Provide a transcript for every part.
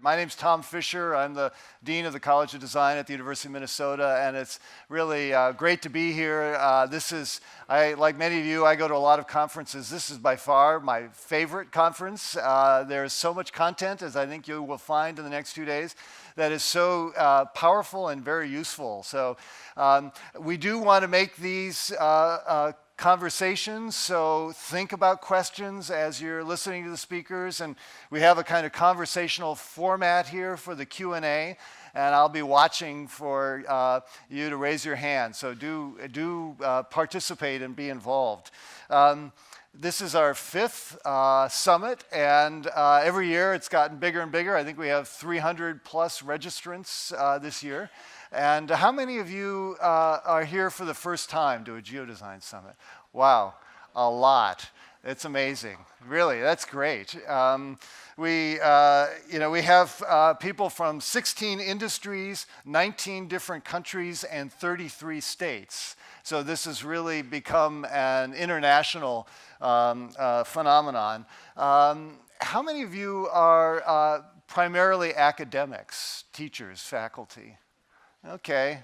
My name's Tom Fisher. I'm the Dean of the College of Design at the University of Minnesota, and it's really great to be here. Like many of you, I go to a lot of conferences. This is by far my favorite conference. There's so much content, as I think you will find in the next 2 days, that is so powerful and very useful. So we do want to make these conversations, so think about questions as you're listening to the speakers, and we have a kind of conversational format here for the Q&A, and I'll be watching for you to raise your hand, so do participate and be involved. This is our fifth summit, and every year it's gotten bigger and bigger. I think we have 300 plus registrants this year. And how many of you are here for the first time to a Geodesign Summit? Wow, a lot. It's amazing. Really, that's great. We have people from 16 industries, 19 different countries, and 33 states. So this has really become an international phenomenon. How many of you are primarily academics, teachers, faculty? Okay,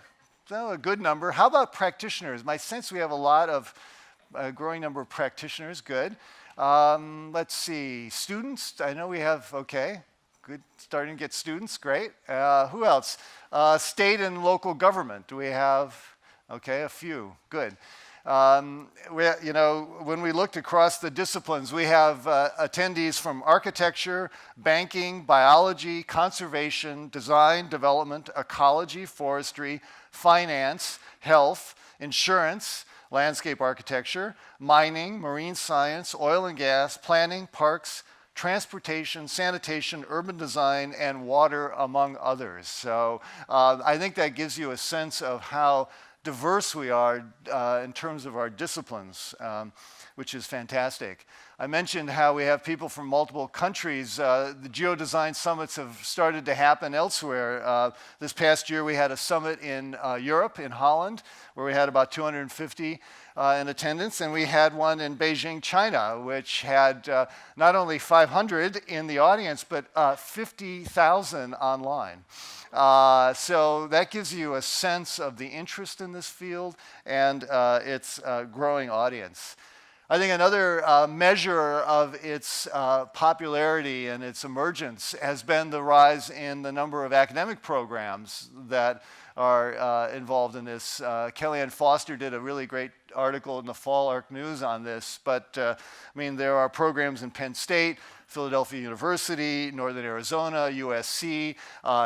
so a good number. How about practitioners? My sense we have a growing number of practitioners, good. Let's see, students, I know we have, okay, good, starting to get students, great. Who else? State and local government, do we have, okay, a few, good. When we looked across the disciplines, we have attendees from architecture, banking, biology, conservation, design, development, ecology, forestry, finance, health, insurance, landscape architecture, mining, marine science, oil and gas, planning, parks, transportation, sanitation, urban design, and water, among others. So I think that gives you a sense of how diverse we are in terms of our disciplines, which is fantastic. I mentioned how we have people from multiple countries. The Geodesign summits have started to happen elsewhere. This past year we had a summit in Europe, in Holland, where we had about 250 in attendance, and we had one in Beijing, China, which had not only 500 in the audience, but 50,000 online. So that gives you a sense of the interest in this field and its growing audience. I think another measure of its popularity and its emergence has been the rise in the number of academic programs that are involved in this. Kellyanne Foster did a really great article in the Fall Arc News on this, but there are programs in Penn State, Philadelphia University, Northern Arizona, USC,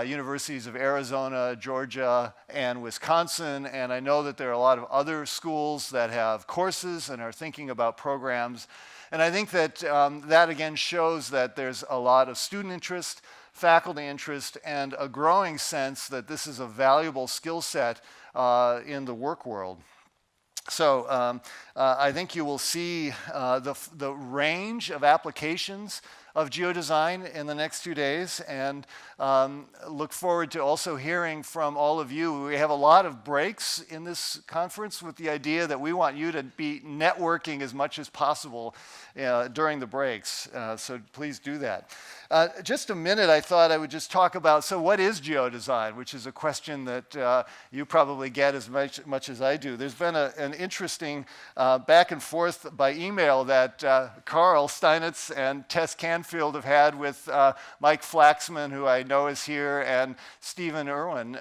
universities of Arizona, Georgia, and Wisconsin, and I know that there are a lot of other schools that have courses and are thinking about programs, and I think that that again shows that there's a lot of student interest, faculty interest, and a growing sense that this is a valuable skill set in the work world. So I think you will see the range of applications of geodesign in the next 2 days, and look forward to also hearing from all of you. We have a lot of breaks in this conference with the idea that we want you to be networking as much as possible during the breaks, so please do that. Just a minute, I thought I would just talk about, so what is geodesign, which is a question that you probably get as much as I do. There's been an interesting back and forth by email that Carl Steinitz and Tess Canfield have had with Mike Flaxman, who I know is here, and Stephen Irwin.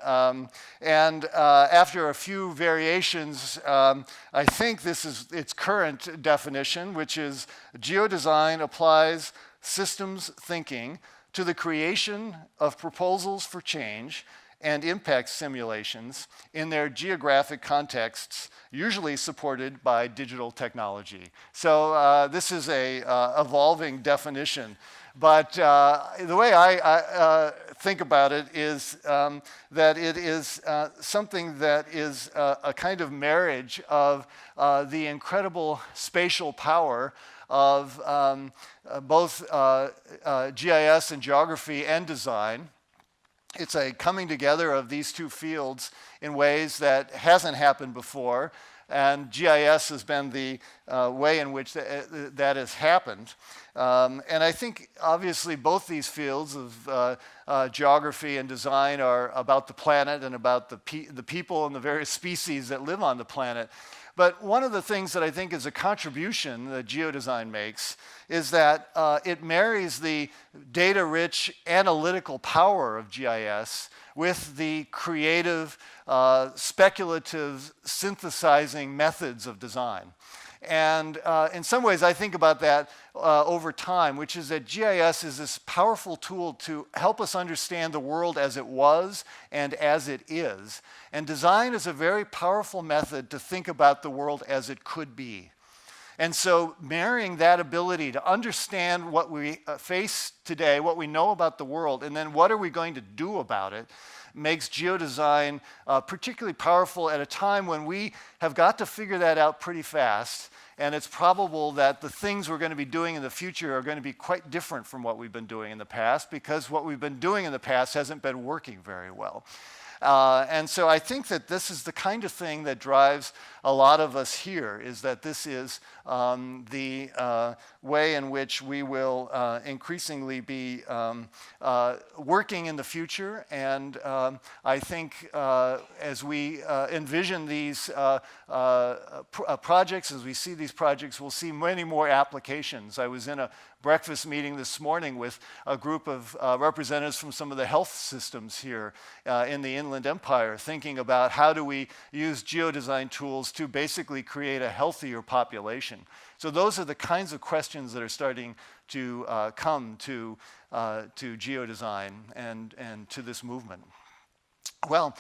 And after a few variations, I think this is its current definition, which is geodesign applies systems thinking to the creation of proposals for change and impact simulations in their geographic contexts, usually supported by digital technology. So this is a evolving definition. But the way I think about it is that it is something that is a kind of marriage of the incredible spatial power of both GIS and geography and design. It's a coming together of these two fields in ways that hasn't happened before, and GIS has been the way in which that has happened. And I think, obviously, both these fields of geography and design are about the planet and about the people and the various species that live on the planet. But one of the things that I think is a contribution that geodesign makes is that it marries the data-rich analytical power of GIS with the creative, speculative, synthesizing methods of design. And in some ways, I think about that over time, which is that GIS is this powerful tool to help us understand the world as it was and as it is. And design is a very powerful method to think about the world as it could be. And so marrying that ability to understand what we face today, what we know about the world, and then what are we going to do about it, makes geodesign particularly powerful at a time when we have got to figure that out pretty fast. And it's probable that the things we're going to be doing in the future are going to be quite different from what we've been doing in the past, because what we've been doing in the past hasn't been working very well. And so I think that this is the kind of thing that drives a lot of us here, is that this is the way in which we will increasingly be working in the future. And I think as we envision these projects, as we see these projects, we'll see many more applications. I was in a breakfast meeting this morning with a group of representatives from some of the health systems here in the Inland Empire, thinking about how do we use geodesign tools to basically create a healthier population. So those are the kinds of questions that are starting to come to geodesign and to this movement. Well,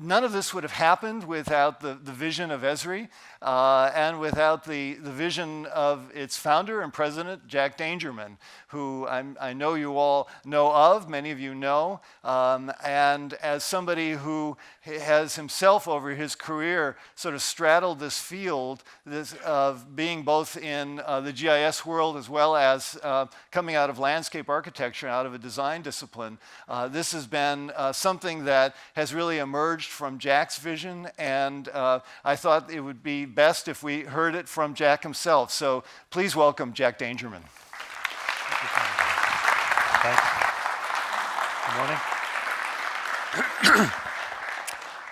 none of this would have happened without the vision of Esri and without the vision of its founder and president, Jack Dangermond, who I know you all know of, many of you know, and as somebody who has himself over his career sort of straddled this field of being both in the GIS world as well as coming out of landscape architecture, out of a design discipline, this has been something that has really emerged from Jack's vision, and I thought it would be best if we heard it from Jack himself. So please welcome Jack Dangermond. Thanks. Good morning.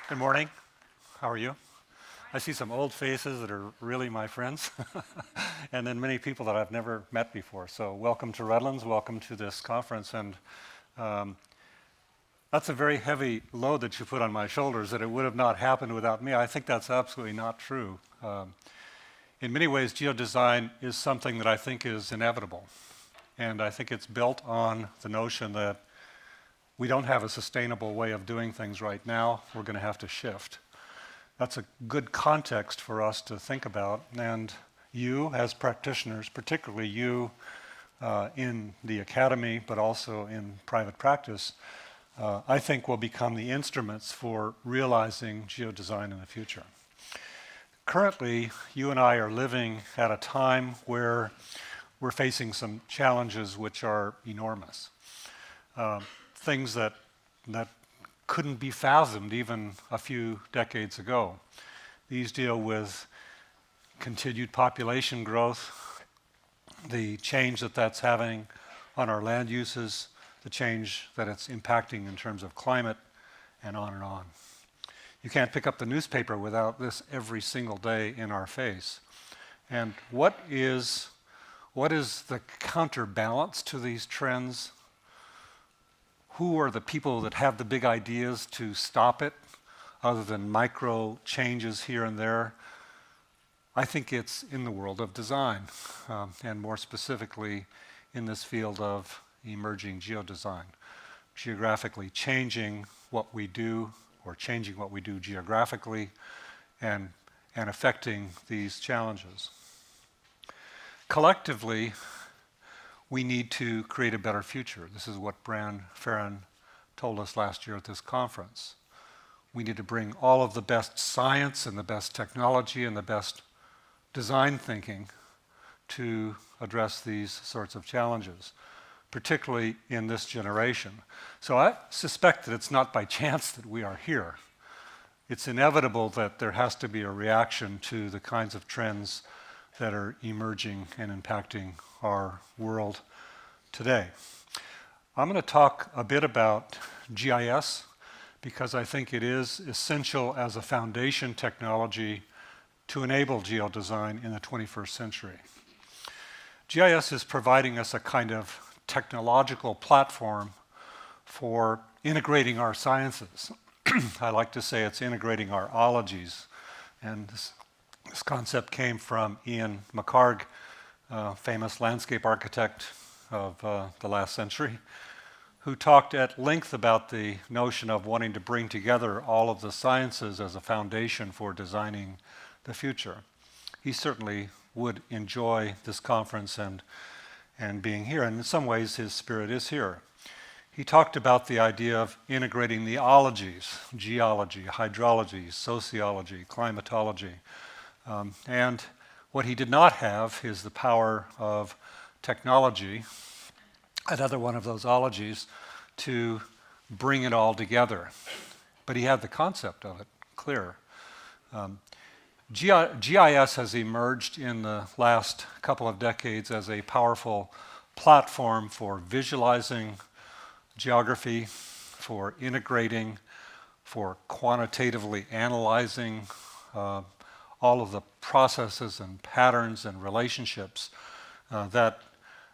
Good morning. How are you? I see some old faces that are really my friends, and then many people that I've never met before. So welcome to Redlands, welcome to this conference, and that's a very heavy load that you put on my shoulders, that it would have not happened without me. I think that's absolutely not true. In many ways, geodesign is something that I think is inevitable. And I think it's built on the notion that we don't have a sustainable way of doing things right now. We're going to have to shift. That's a good context for us to think about. And you, as practitioners, particularly you in the academy, but also in private practice, I think will become the instruments for realizing geodesign in the future. Currently, you and I are living at a time where we're facing some challenges which are enormous. Things that couldn't be fathomed even a few decades ago. These deal with continued population growth, the change that that's having on our land uses, the change that it's impacting in terms of climate, and on and on. You can't pick up the newspaper without this every single day in our face. And what is the counterbalance to these trends? Who are the people that have the big ideas to stop it, other than micro changes here and there? I think it's in the world of design, and more specifically in this field of emerging geodesign, geographically changing what we do, or changing what we do geographically, and affecting these challenges. Collectively, we need to create a better future. This is what Bran Farron told us last year at this conference. We need to bring all of the best science and the best technology and the best design thinking to address these sorts of challenges, particularly in this generation. So I suspect that it's not by chance that we are here. it's inevitable that there has to be a reaction to the kinds of trends that are emerging and impacting our world today. I'm going to talk a bit about GIS because I think it is essential as a foundation technology to enable geodesign in the 21st century. GIS is providing us a kind of technological platform for integrating our sciences. I like to say it's integrating our ologies. And this concept came from Ian McHarg, famous landscape architect of the last century, who talked at length about the notion of wanting to bring together all of the sciences as a foundation for designing the future. He certainly would enjoy this conference and being here, and in some ways his spirit is here. He talked about the idea of integrating the ologies, geology, hydrology, sociology, climatology, and what he did not have is the power of technology, another one of those ologies, to bring it all together. But he had the concept of it clear. GIS has emerged in the last couple of decades as a powerful platform for visualizing geography, for integrating, for quantitatively analyzing all of the processes and patterns and relationships that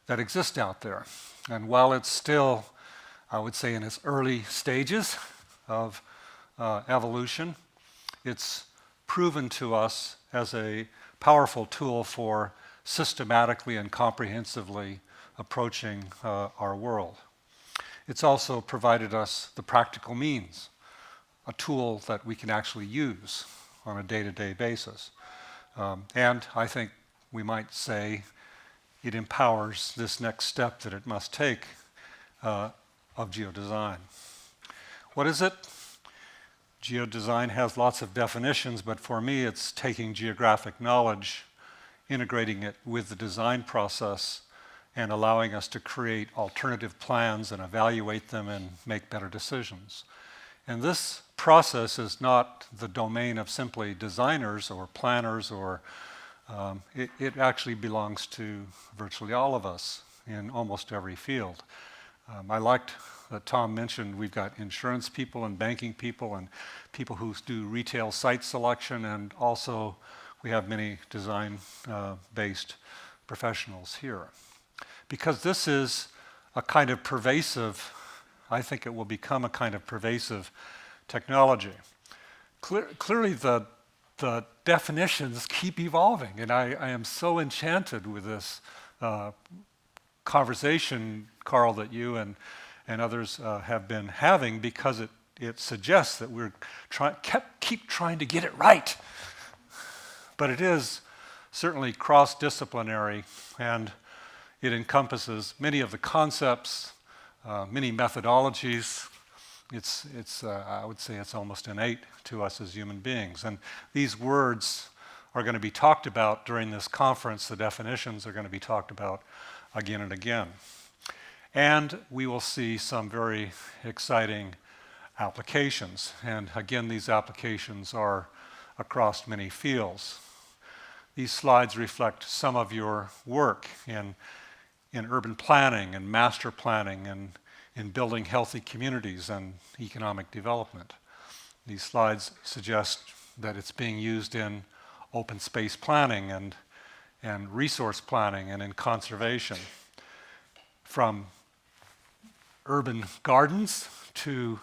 exist out there. And while it's still, I would say, in its early stages of evolution, it's proven to us as a powerful tool for systematically and comprehensively approaching our world. It's also provided us the practical means, a tool that we can actually use on a day-to-day basis. And I think we might say it empowers this next step that it must take of geodesign. What is it? Geodesign has lots of definitions, but for me it's taking geographic knowledge, integrating it with the design process, and allowing us to create alternative plans and evaluate them and make better decisions. And this process is not the domain of simply designers or planners, or it actually belongs to virtually all of us in almost every field. I liked that Tom mentioned we've got insurance people and banking people and people who do retail site selection, and also we have many design-based professionals here. Because this is a kind of pervasive, I think it will become a kind of pervasive technology. Clearly the definitions keep evolving, and I am so enchanted with this conversation, Carl, that you and others have been having, because it suggests that we're keep trying to get it right. But it is certainly cross-disciplinary, and it encompasses many of the concepts, many methodologies. I would say it's almost innate to us as human beings. And these words are going to be talked about during this conference. The definitions are going to be talked about again and again. And we will see some very exciting applications. And again, these applications are across many fields. These slides reflect some of your work in urban planning and master planning and in building healthy communities and economic development. These slides suggest that it's being used in open space planning and resource planning and in conservation. From urban gardens to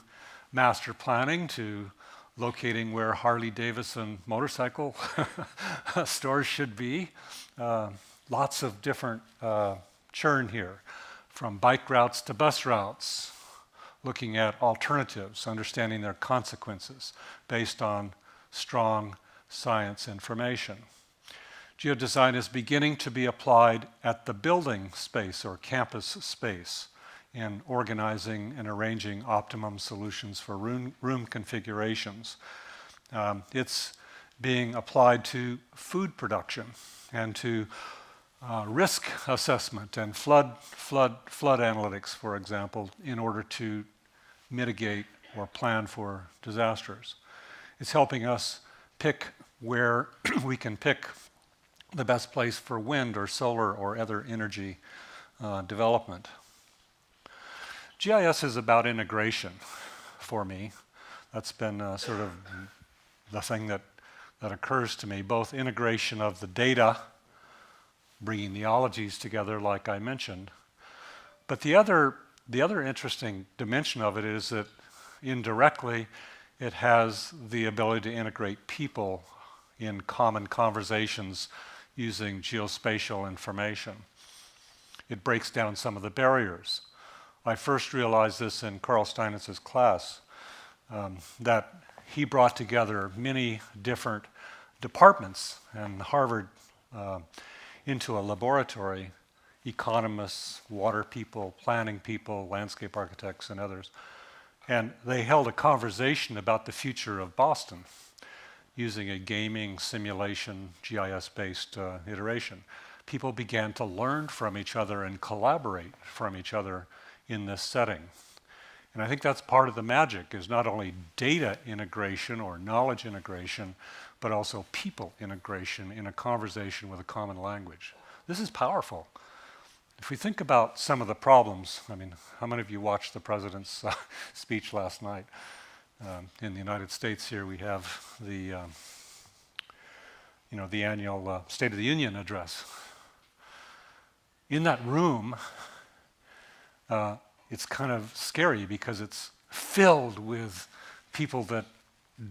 master planning to locating where Harley-Davidson motorcycle stores should be. Lots of different churn here, from bike routes to bus routes, looking at alternatives, understanding their consequences based on strong science information. Geodesign is beginning to be applied at the building space or campus space in organizing and arranging optimum solutions for room configurations. It's being applied to food production and to risk assessment and flood analytics, for example, in order to mitigate or plan for disasters. It's helping us pick where we can pick the best place for wind or solar or other energy development. GIS is about integration for me. That's been sort of the thing that occurs to me, both integration of the data, bringing the ologies together like I mentioned, but the other interesting dimension of it is that indirectly it has the ability to integrate people in common conversations using geospatial information. It breaks down some of the barriers. I first realized this in Carl Steinnitz's class, that he brought together many different departments and Harvard into a laboratory, economists, water people, planning people, landscape architects, and others. And they held a conversation about the future of Boston using a gaming simulation GIS-based iteration. People began to learn from each other and collaborate from each other in this setting. And I think that's part of the magic, is not only data integration or knowledge integration, but also people integration in a conversation with a common language. This is powerful. If we think about some of the problems, I mean, how many of you watched the president's speech last night? In the United States here, we have the annual State of the Union address. In that room, it's kind of scary because it's filled with people that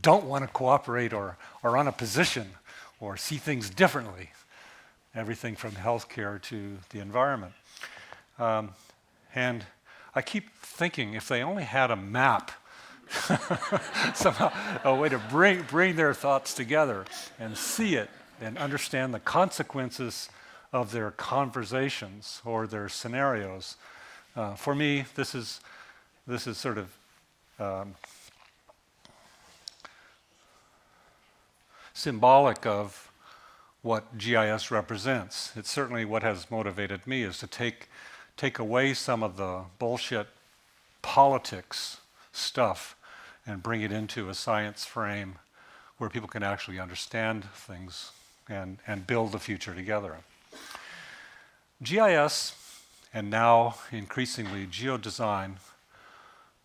don't want to cooperate or are on a position or see things differently. Everything from healthcare to the environment. And I keep thinking if they only had a map, somehow a way to bring their thoughts together and see it and understand the consequences of their conversations or their scenarios. For me, this is sort of symbolic of what GIS represents. It's certainly what has motivated me, is to take away some of the bullshit politics stuff and bring it into a science frame where people can actually understand things and build the future together. GIS, and now increasingly geodesign,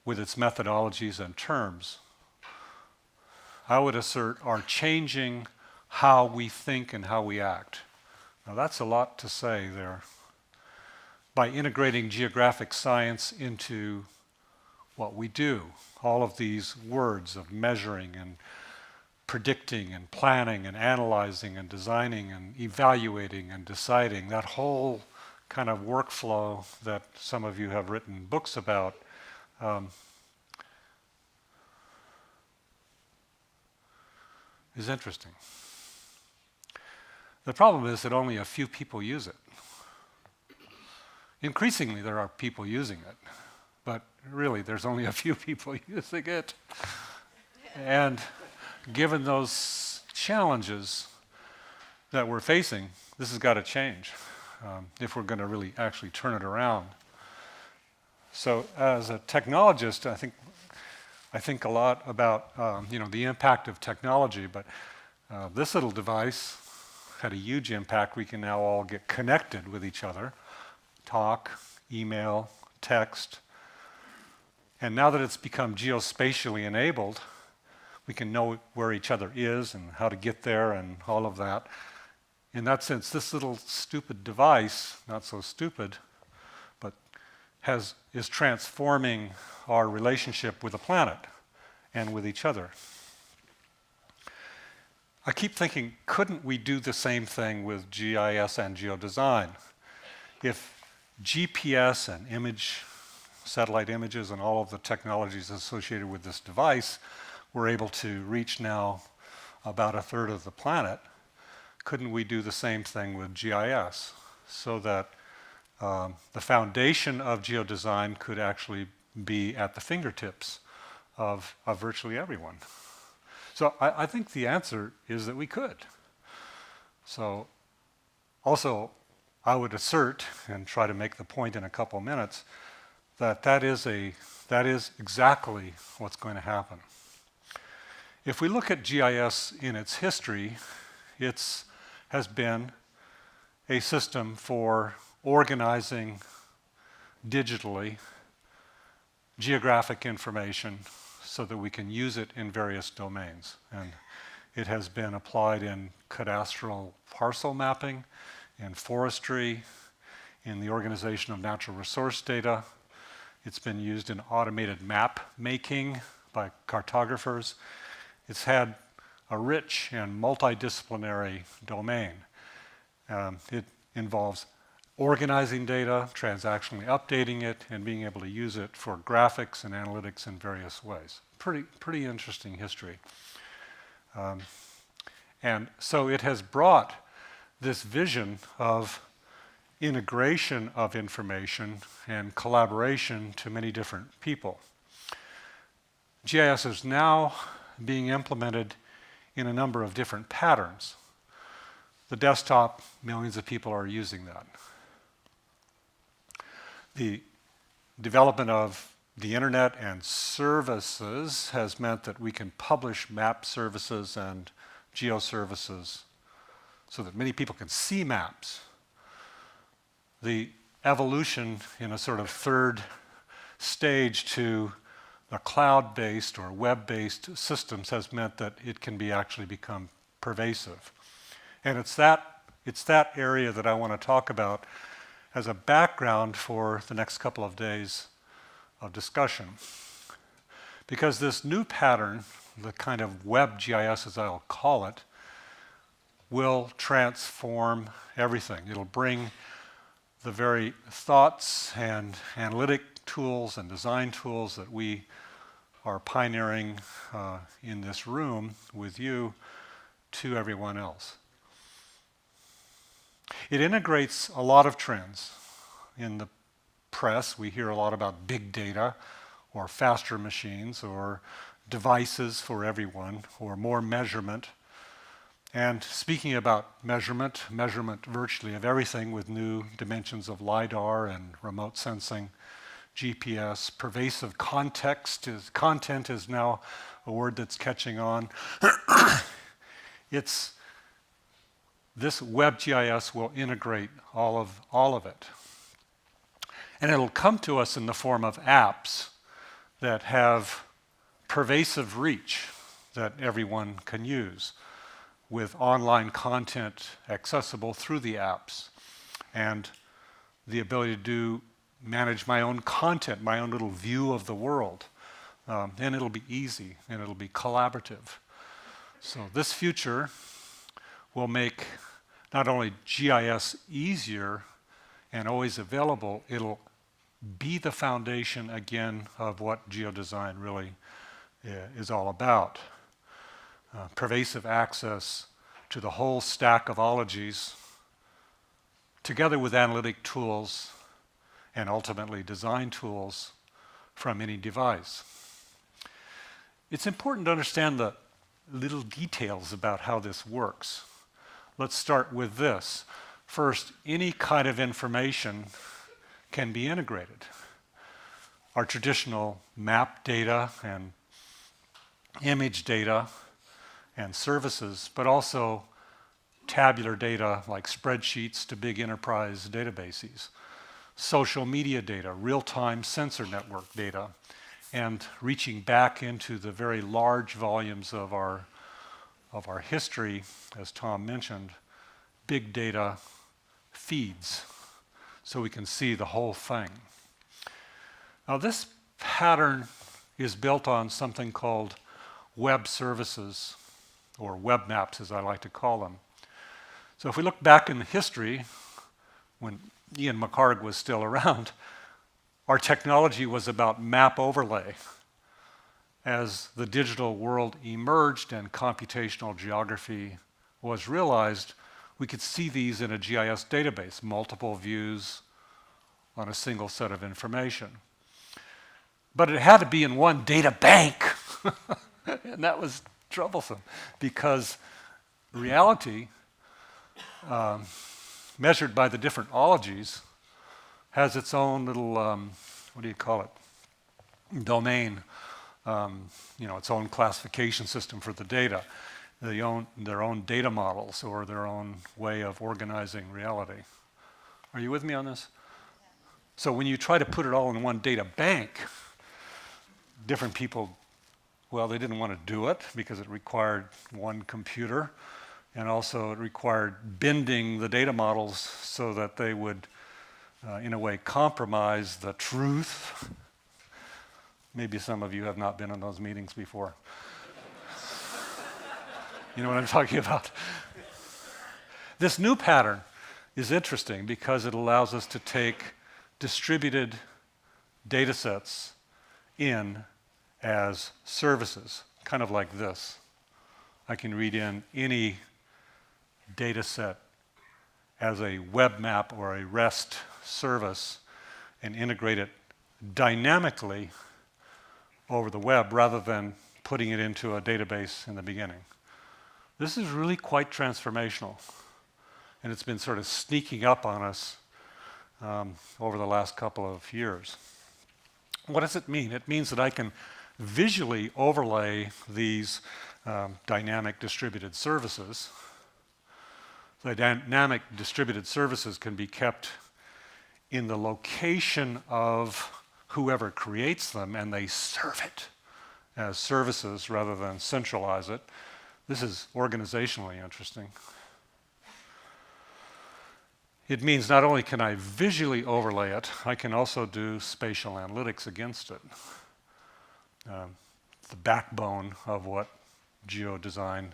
with its methodologies and terms, I would assert are changing how we think and how we act. Now that's a lot to say there. By integrating geographic science into what we do, all of these words of measuring and predicting and planning and analyzing and designing and evaluating and deciding, that whole kind of workflow that some of you have written books about, is interesting. The problem is that only a few people use it. Increasingly, there are people using it, but really, there's only a few people using it. And given those challenges that we're facing, this has got to change if we're going to really actually turn it around. So, as a technologist, I think a lot about the impact of technology, but this little device had a huge impact. We can now all get connected with each other, talk, email, text. And now that it's become geospatially enabled, we can know where each other is and how to get there and all of that. In that sense, this little stupid device, not so stupid, but is transforming our relationship with the planet and with each other. I keep thinking, couldn't we do the same thing with GIS and geodesign? If GPS and satellite images and all of the technologies associated with this device were able to reach now about a third of the planet, couldn't we do the same thing with GIS so that the foundation of geodesign could actually be at the fingertips of virtually everyone? So I think the answer is that we could. So also, I would assert, and try to make the point in a couple minutes, that is exactly what's going to happen. If we look at GIS in its history, it has been a system for organizing digitally geographic information so that we can use it in various domains. And it has been applied in cadastral parcel mapping, in forestry, in the organization of natural resource data. It's been used in automated map making by cartographers. It's had a rich and multidisciplinary domain. It involves organizing data, transactionally updating it, and being able to use it for graphics and analytics in various ways. Pretty interesting history. And so it has brought this vision of integration of information and collaboration to many different people. GIS is now being implemented in a number of different patterns. The desktop, millions of people are using that. The development of the internet and services has meant that we can publish map services and geoservices so that many people can see maps. The evolution in a sort of third stage to the cloud-based or web-based systems has meant that it can be actually become pervasive. And it's that area that I want to talk about as a background for the next couple of days of discussion. Because this new pattern, the kind of web GIS as I'll call it, will transform everything. It'll bring the very thoughts and analytic tools and design tools that we are pioneering in this room with you to everyone else. It integrates a lot of trends. In the press, we hear a lot about big data or faster machines or devices for everyone or more measurement. And speaking about measurement virtually of everything with new dimensions of LiDAR and remote sensing, GPS, pervasive content is now a word that's catching on. This WebGIS will integrate all of it. And it'll come to us in the form of apps that have pervasive reach that everyone can use, with online content accessible through the apps, and the ability to manage my own content, my own little view of the world. And it'll be easy, and it'll be collaborative. So this future will make not only GIS easier and always available, it'll be the foundation again of what geodesign really is all about. Pervasive access to the whole stack of ologies, together with analytic tools and ultimately design tools from any device. It's important to understand the little details about how this works. Let's start with this. First, any kind of information can be integrated. Our traditional map data and image data and services, but also tabular data like spreadsheets to big enterprise databases, social media data, real-time sensor network data, and reaching back into the very large volumes of our history, as Tom mentioned, big data feeds, so we can see the whole thing. Now this pattern is built on something called web services, or Webnapped as I like to call them. So if we look back in history, when Ian McHarg was still around, our technology was about map overlay. As the digital world emerged and computational geography was realized, we could see these in a GIS database, multiple views on a single set of information. But it had to be in one data bank, and that was troublesome because reality, measured by the different ologies, has its own little, domain its own classification system for the data, their own data models or their own way of organizing reality. Are you with me on this? So when you try to put it all in one data bank, different people, well, they didn't want to do it because it required one computer, and also it required bending the data models so that they would, in a way, compromise the truth. Maybe some of you have not been in those meetings before. You know what I'm talking about? This new pattern is interesting because it allows us to take distributed data sets in as services, kind of like this. I can read in any data set as a web map or a REST service and integrate it dynamically over the web rather than putting it into a database in the beginning. This is really quite transformational, and it's been sort of sneaking up on us over the last couple of years. What does it mean? It means that I can visually overlay these dynamic distributed services. The dynamic distributed services can be kept in the location of whoever creates them, and they serve it as services rather than centralize it. This is organizationally interesting. It means not only can I visually overlay it, I can also do spatial analytics against it. The backbone of what geodesign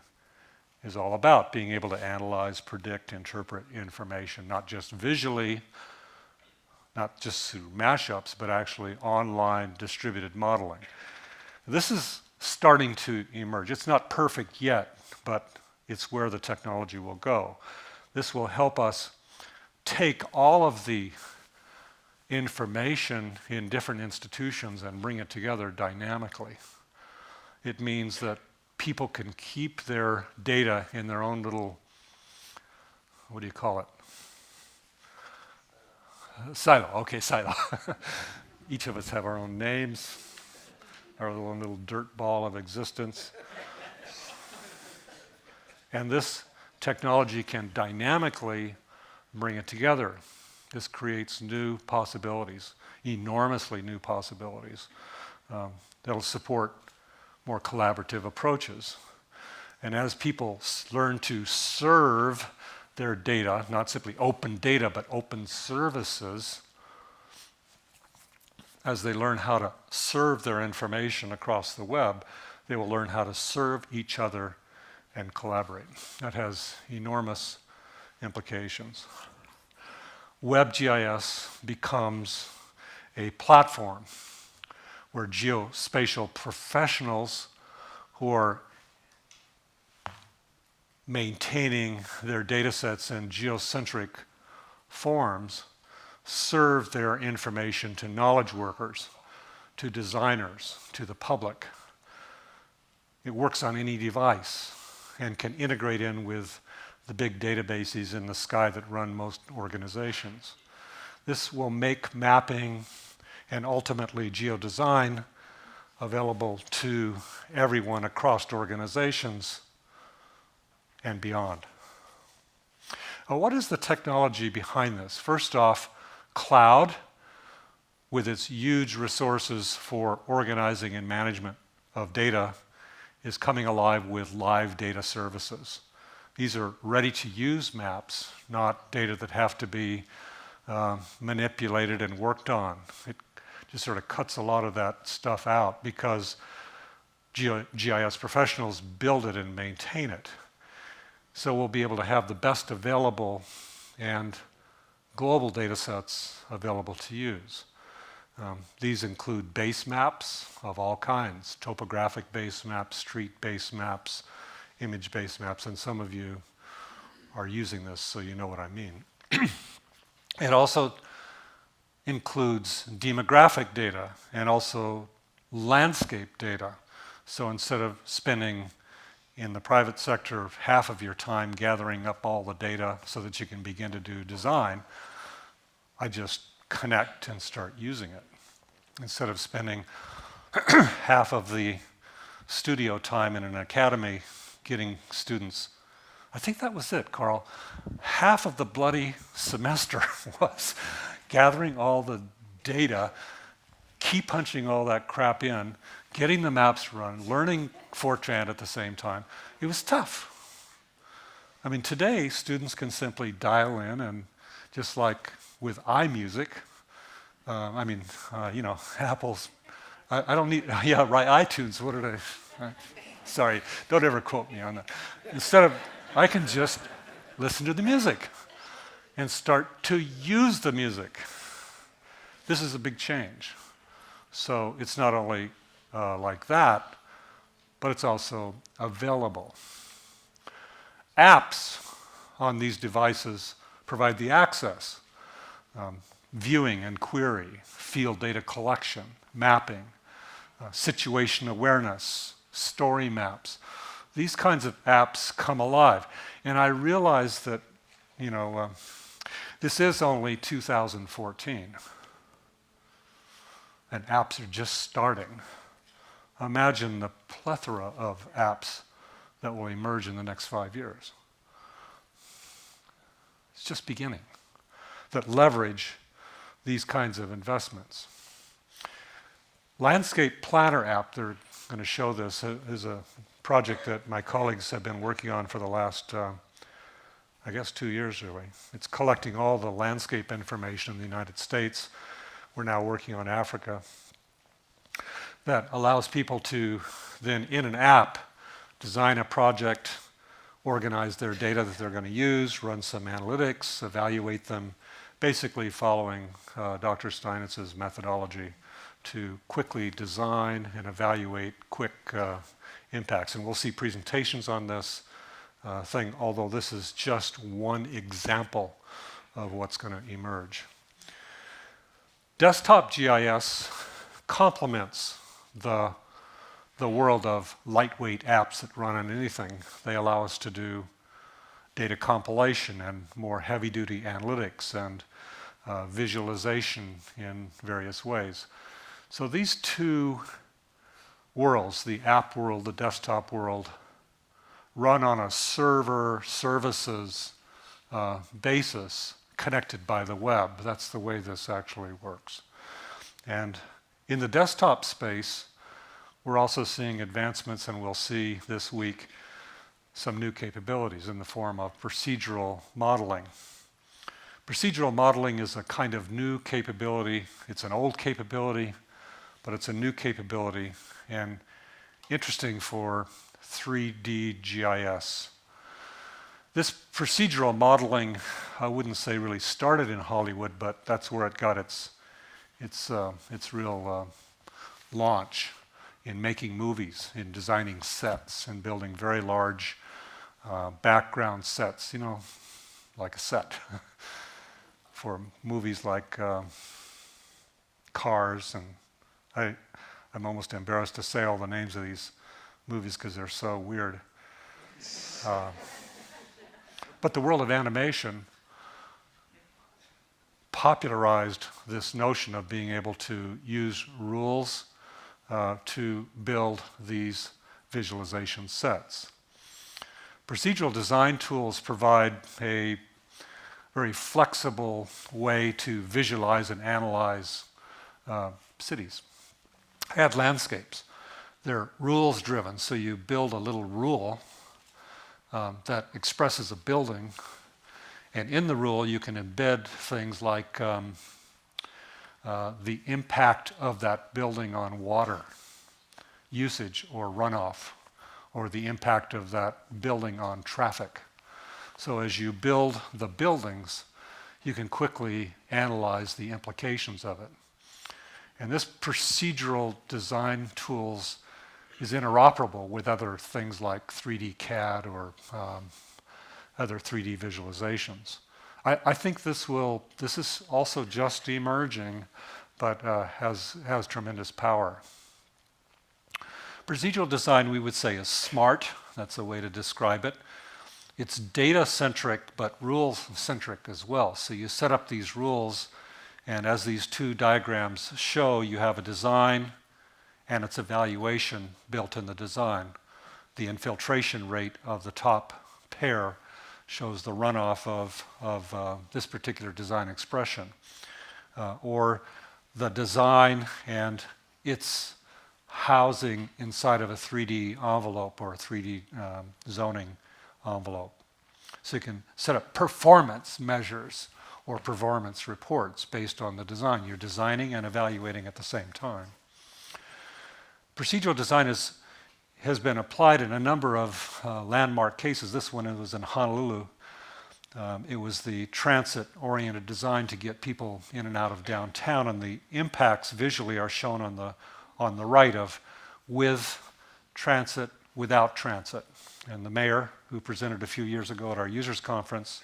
is all about, being able to analyze, predict, interpret information, not just visually, not just through mashups, but actually online distributed modeling. This is starting to emerge. It's not perfect yet, but it's where the technology will go. This will help us take all of the information in different institutions and bring it together dynamically. It means that people can keep their data in their own little, what do you call it? Silo, okay, silo. Each of us have our own names, our own little dirt ball of existence. And this technology can dynamically bring it together. This creates new possibilities, enormously new possibilities, that'll support more collaborative approaches. And as people learn to serve their data, not simply open data, but open services, as they learn how to serve their information across the web, they will learn how to serve each other and collaborate. That has enormous implications. WebGIS becomes a platform where geospatial professionals who are maintaining their data sets in geocentric forms serve their information to knowledge workers, to designers, to the public. It works on any device and can integrate in with the big databases in the sky that run most organizations. This will make mapping and ultimately geodesign available to everyone across organizations and beyond. What is the technology behind this? First off, cloud, with its huge resources for organizing and management of data, is coming alive with live data services. These are ready-to-use maps, not data that have to be manipulated and worked on. It just sort of cuts a lot of that stuff out because GIS professionals build it and maintain it. So we'll be able to have the best available and global data sets available to use. These include base maps of all kinds, topographic base maps, street base maps, image-based maps, and some of you are using this, so you know what I mean. It also includes demographic data and also landscape data. So instead of spending in the private sector half of your time gathering up all the data so that you can begin to do design, I just connect and start using it. Instead of spending half of the studio time in an academy getting students. I think that was it, Carl. Half of the bloody semester was gathering all the data, key punching all that crap in, getting the maps run, learning Fortran at the same time. It was tough. I mean, today, students can simply dial in and just like with iMusic, Apple's, I don't need, yeah, right, iTunes, what did I, sorry, don't ever quote me on that. Instead of, I can just listen to the music and start to use the music. This is a big change. So it's not only like that, but it's also available. Apps on these devices provide the access, viewing and query, field data collection, mapping, situation awareness, story maps. These kinds of apps come alive. And I realize that, this is only 2014. And apps are just starting. Imagine the plethora of apps that will emerge in the next 5 years. It's just beginning. That leverage these kinds of investments. Landscape Planner app, they're going to show this, is a project that my colleagues have been working on for the last, 2 years really. It's collecting all the landscape information in the United States. We're now working on Africa. That allows people to then, in an app, design a project, organize their data that they're going to use, run some analytics, evaluate them, basically following Dr. Steinitz's methodology to quickly design and evaluate quick impacts. And we'll see presentations on this thing, although this is just one example of what's going to emerge. Desktop GIS complements the world of lightweight apps that run on anything. They allow us to do data compilation and more heavy-duty analytics and visualization in various ways. So these two worlds, the app world, the desktop world, run on a server services basis connected by the web. That's the way this actually works. And in the desktop space, we're also seeing advancements, and we'll see this week some new capabilities in the form of procedural modeling. Procedural modeling is a kind of new capability. It's an old capability, but it's a new capability and interesting for 3D GIS. This procedural modeling, I wouldn't say really started in Hollywood, but that's where it got its real launch in making movies, in designing sets and building very large background sets, like a set for movies like Cars, and I'm almost embarrassed to say all the names of these movies because they're so weird. But the world of animation popularized this notion of being able to use rules to build these visualization sets. Procedural design tools provide a very flexible way to visualize and analyze cities. Add landscapes. They're rules driven, so you build a little rule that expresses a building, and in the rule you can embed things like the impact of that building on water usage or runoff, or the impact of that building on traffic. So as you build the buildings, you can quickly analyze the implications of it. And this procedural design tools is interoperable with other things like 3D CAD or other 3D visualizations. I think this is also just emerging, but has tremendous power. Procedural design, we would say, is smart. That's a way to describe it. It's data-centric, but rule-centric as well. So you set up these rules, and as these two diagrams show, you have a design and its evaluation built in the design. The infiltration rate of the top pair shows the runoff of this particular design expression. Or the design and its housing inside of a 3D envelope or a 3D zoning envelope. So you can set up performance measures or performance reports based on the design. You're designing and evaluating at the same time. Procedural design has been applied in a number of landmark cases. This one was in Honolulu. It was the transit-oriented design to get people in and out of downtown, and the impacts visually are shown on the right of with transit, without transit. And the mayor, who presented a few years ago at our users conference,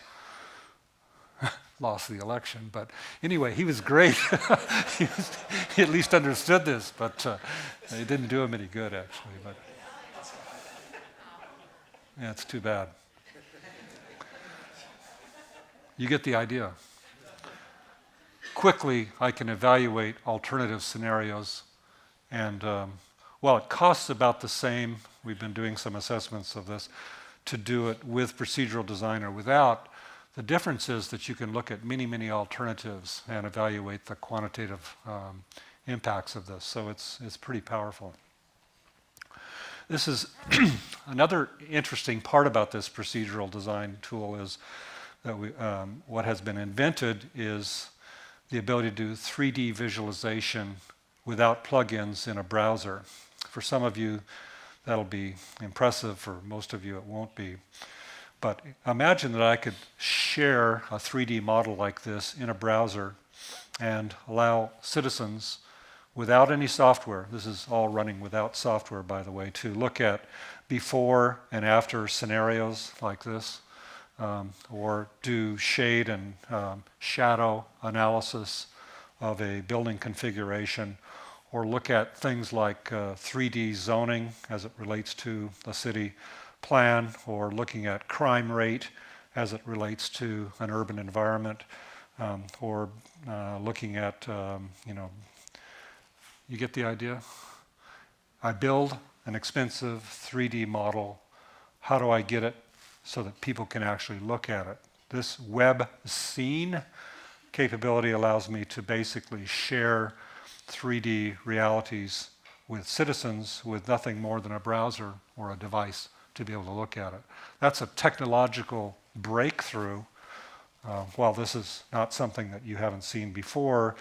lost the election, but anyway, he was great. He at least understood this, but it didn't do him any good, actually. But yeah, it's too bad. You get the idea. Quickly, I can evaluate alternative scenarios, and while it costs about the same, we've been doing some assessments of this, to do it with procedural design or without, the difference is that you can look at many, many alternatives and evaluate the quantitative impacts of this. So it's pretty powerful. This is another interesting part about this procedural design tool is that what has been invented is the ability to do 3D visualization without plugins in a browser. For some of you, that'll be impressive. For most of you, it won't be. But imagine that I could share a 3D model like this in a browser and allow citizens without any software, this is all running without software, by the way, to look at before and after scenarios like this, or do shade and shadow analysis of a building configuration, or look at things like 3D zoning as it relates to the city plan, or looking at crime rate as it relates to an urban environment, or looking at, you get the idea? I build an expensive 3D model. How do I get it so that people can actually look at it? This web scene capability allows me to basically share 3D realities with citizens with nothing more than a browser or a device to be able to look at it. That's a technological breakthrough. While this is not something that you haven't seen before,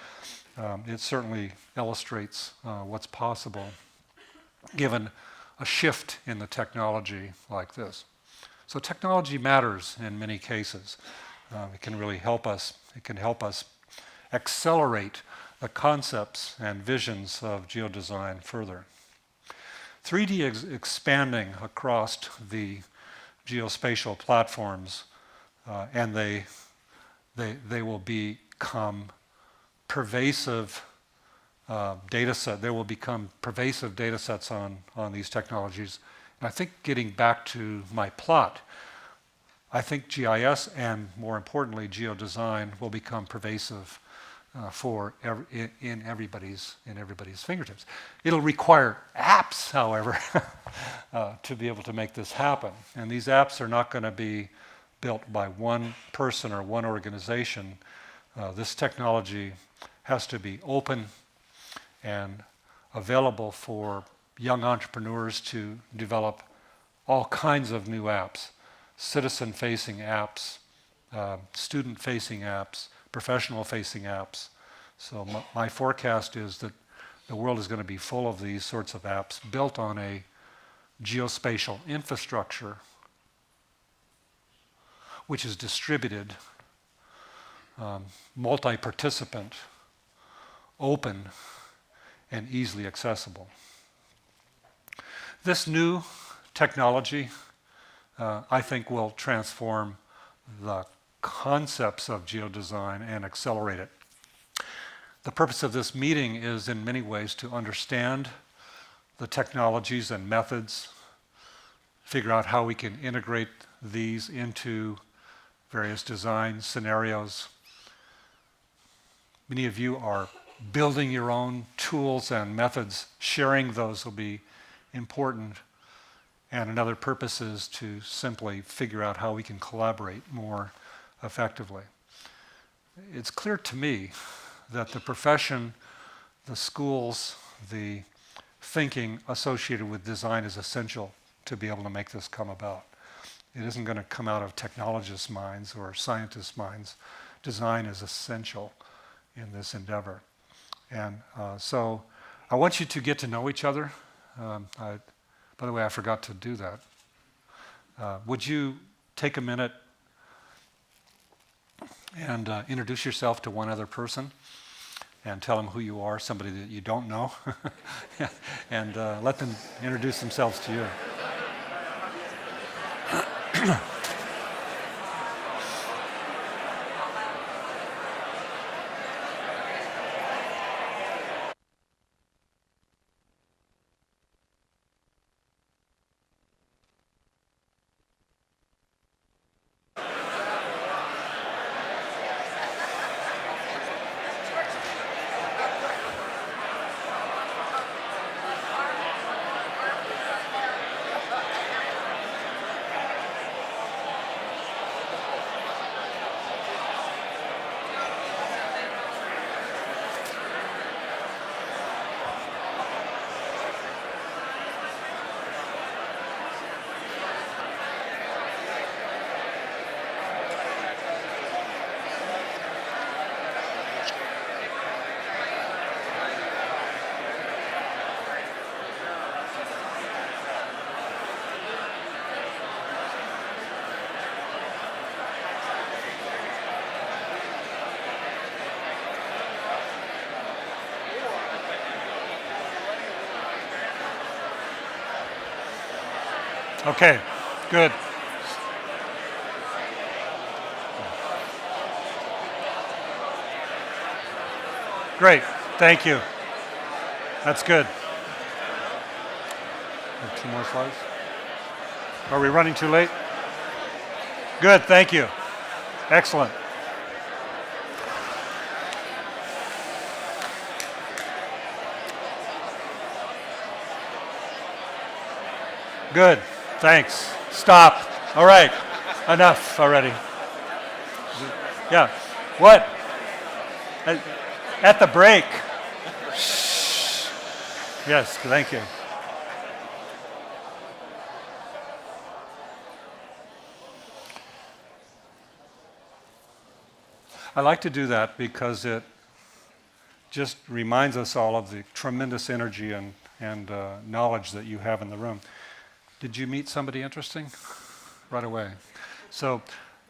it certainly illustrates what's possible given a shift in the technology like this. So technology matters in many cases. It can really help us. It can help us accelerate the concepts and visions of geodesign further. 3D is expanding across the geospatial platforms, and they will become pervasive data set. There will become pervasive data sets on these technologies. And I think getting back to my plot, I think GIS and more importantly geodesign will become pervasive in everybody's fingertips. It'll require apps, however, to be able to make this happen. And these apps are not going to be built by one person or one organization. This technology has to be open and available for young entrepreneurs to develop all kinds of new apps, citizen-facing apps, student-facing apps, professional-facing apps. So my forecast is that the world is going to be full of these sorts of apps built on a geospatial infrastructure which is distributed, multi-participant, open, and easily accessible. This new technology, I think, will transform the concepts of geodesign and accelerate it. The purpose of this meeting is in many ways to understand the technologies and methods, figure out how we can integrate these into various design scenarios. Many of you are building your own tools and methods, sharing those will be important. And another purpose is to simply figure out how we can collaborate more effectively. It's clear to me that the profession, the schools, the thinking associated with design is essential to be able to make this come about. It isn't going to come out of technologists' minds or scientists' minds. Design is essential in this endeavor. And so I want you to get to know each other. By the way, I forgot to do that. Would you take a minute and introduce yourself to one other person and tell them who you are, somebody that you don't know, and let them introduce themselves to you. Okay, good. Great, thank you. That's good. Have 2 more slides? Are we running too late? Good, thank you. Excellent. Good. Thanks. Stop. All right. Enough already. Yeah. What? At the break. Shh. Yes, thank you. I like to do that because it just reminds us all of the tremendous energy and knowledge that you have in the room. Did you meet somebody interesting? Right away. So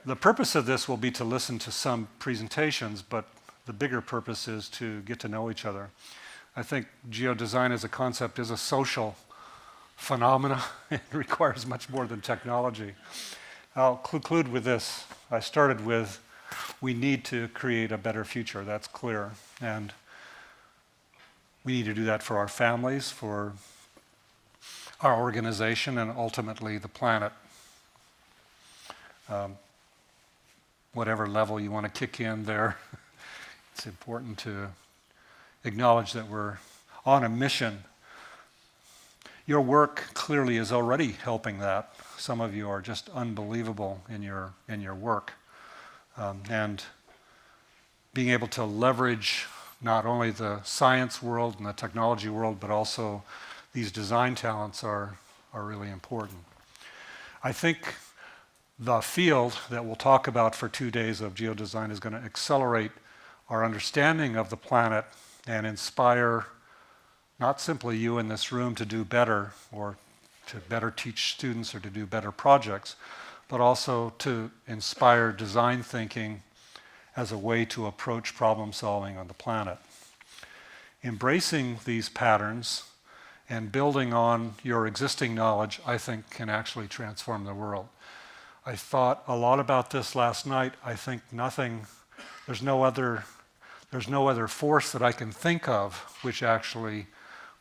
the purpose of this will be to listen to some presentations, but the bigger purpose is to get to know each other. I think geodesign as a concept is a social phenomena. It requires much more than technology. I'll conclude with this. I started with, we need to create a better future, that's clear. And we need to do that for our families, for our organization, and ultimately the planet. Whatever level you want to kick in there, it's important to acknowledge that we're on a mission. Your work clearly is already helping that. Some of you are just unbelievable in your work. And being able to leverage not only the science world and the technology world, but also these design talents are really important. I think the field that we'll talk about for 2 days of geodesign is going to accelerate our understanding of the planet and inspire not simply you in this room to do better or to better teach students or to do better projects, but also to inspire design thinking as a way to approach problem solving on the planet. Embracing these patterns and building on your existing knowledge, I think, can actually transform the world. I thought a lot about this last night. I think there's no other force that I can think of which actually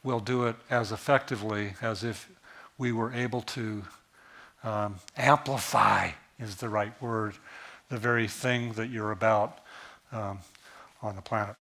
will do it as effectively as if we were able to amplify, is the right word, the very thing that you're about on the planet.